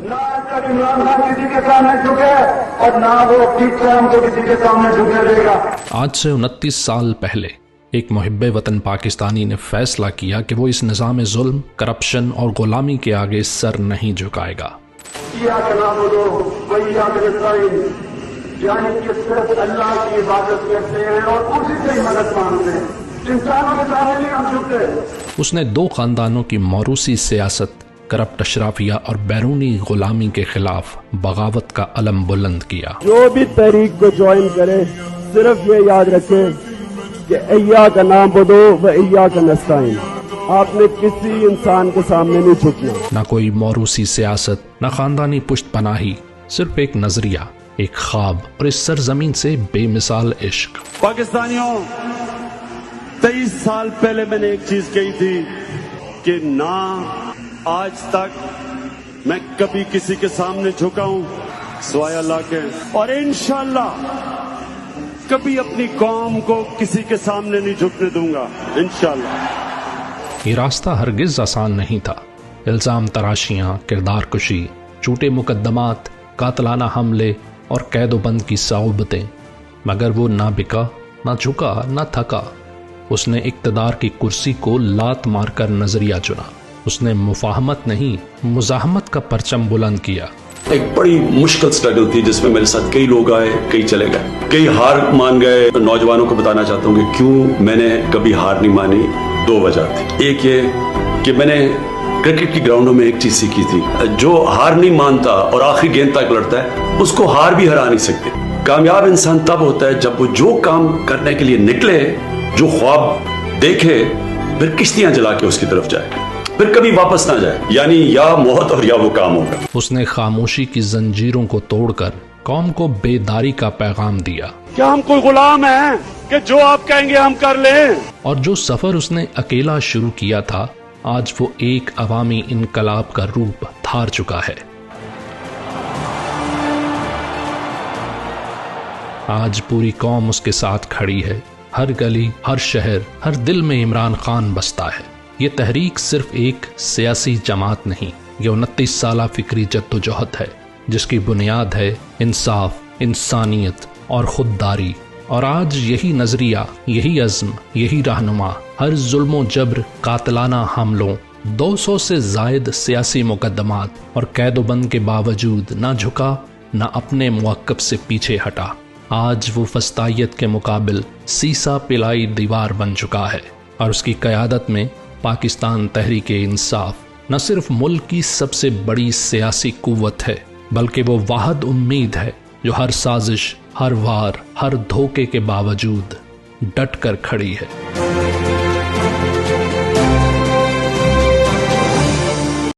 نہ عمران خان کسی کے سامنے جھکے اور نہ وہ ٹھیک سے ہم کو کسی کے سامنے جھکنے دے گا۔ آج سے 29 سال پہلے ایک محب وطن پاکستانی نے فیصلہ کیا کہ وہ اس نظام ظلم، کرپشن اور غلامی کے آگے سر نہیں جھکائے گا۔ یعنی کہ صرف اللہ کی عبادت کرتے ہیں اور اسی سے ہی مدد مانگتے ہیں، انسانوں کے سامنے نہیں ہم جھکتے۔ اس نے 2 خاندانوں کی موروثی سیاست، کرپٹ اشرافیہ اور بیرونی غلامی کے خلاف بغاوت کا علم بلند کیا۔ جو بھی تحریک کو جوائن کرے صرف یہ یاد رکھے کہ ایاک نعبد و ایاک نستعین، آپ نے کسی انسان کے سامنے نہیں جھکنا۔ نہ کوئی موروثی سیاست، نہ خاندانی پشت پناہی، صرف ایک نظریہ، ایک خواب اور اس سرزمین سے بے مثال عشق۔ پاکستانیوں، 23 سال پہلے میں نے ایک چیز کہی تھی کہ نہ آج تک میں کبھی کسی کے سامنے جھکا ہوں سوائے اللہ کے، اور انشاءاللہ کبھی اپنی قوم کو کسی کے سامنے نہیں جھکنے دوں گا انشاءاللہ۔ یہ راستہ ہرگز آسان نہیں تھا۔ الزام تراشیاں، کردار کشی، جھوٹے مقدمات، قاتلانہ حملے اور قید و بند کی صعوبتیں، مگر وہ نہ بکا، نہ جھکا، نہ تھکا۔ اس نے اقتدار کی کرسی کو لات مار کر نظریہ چنا۔ اس نے مفاہمت نہیں، مزاحمت کا پرچم بلند کیا۔ ایک بڑی مشکل سٹرگل تھی جس میں میرے ساتھ کئی لوگ آئے، کئی چلے گئے، کئی ہار مان گئے۔ نوجوانوں کو بتانا چاہتا ہوں کہ کیوں میں نے کبھی ہار نہیں مانی۔ 2 وجہ تھی۔ ایک یہ کہ میں نے کرکٹ کی گراؤنڈوں میں ایک چیز سیکھی تھی، جو ہار نہیں مانتا اور آخری گیند تک لڑتا ہے اس کو ہار بھی ہرا نہیں سکتے۔ کامیاب انسان تب ہوتا ہے جب وہ جو کام کرنے کے لیے نکلے، جو خواب دیکھے، پھر کشتیاں جلا کے اس کی طرف جائے، پھر کبھی واپس نہ جائے، یعنی یا موت اور یا وہ کام ہوگا۔ اس نے خاموشی کی زنجیروں کو توڑ کر قوم کو بیداری کا پیغام دیا۔ کیا ہم کوئی غلام ہیں کہ جو آپ کہیں گے ہم کر لیں؟ اور جو سفر اس نے اکیلا شروع کیا تھا، آج وہ ایک عوامی انقلاب کا روپ دھار چکا ہے۔ آج پوری قوم اس کے ساتھ کھڑی ہے۔ ہر گلی، ہر شہر، ہر دل میں عمران خان بستا ہے۔ یہ تحریک صرف ایک سیاسی جماعت نہیں، یہ 29 سالہ فکری جدوجہد ہے جس کی بنیاد ہے انصاف، انسانیت اور خودداری۔ اور آج یہی نظریہ، یہی عزم، یہی رہنما ہر ظلم و جبر، قاتلانہ حملوں، 200 سے زائد سیاسی مقدمات اور قید و بند کے باوجود نہ جھکا، نہ اپنے موقف سے پیچھے ہٹا۔ آج وہ فسطائیت کے مقابل سیسا پلائی دیوار بن چکا ہے، اور اس کی قیادت میں پاکستان تحریک انصاف نہ صرف ملک کی سب سے بڑی سیاسی قوت ہے، بلکہ وہ واحد امید ہے جو ہر سازش، ہر وار، ہر دھوکے کے باوجود ڈٹ کر کھڑی ہے۔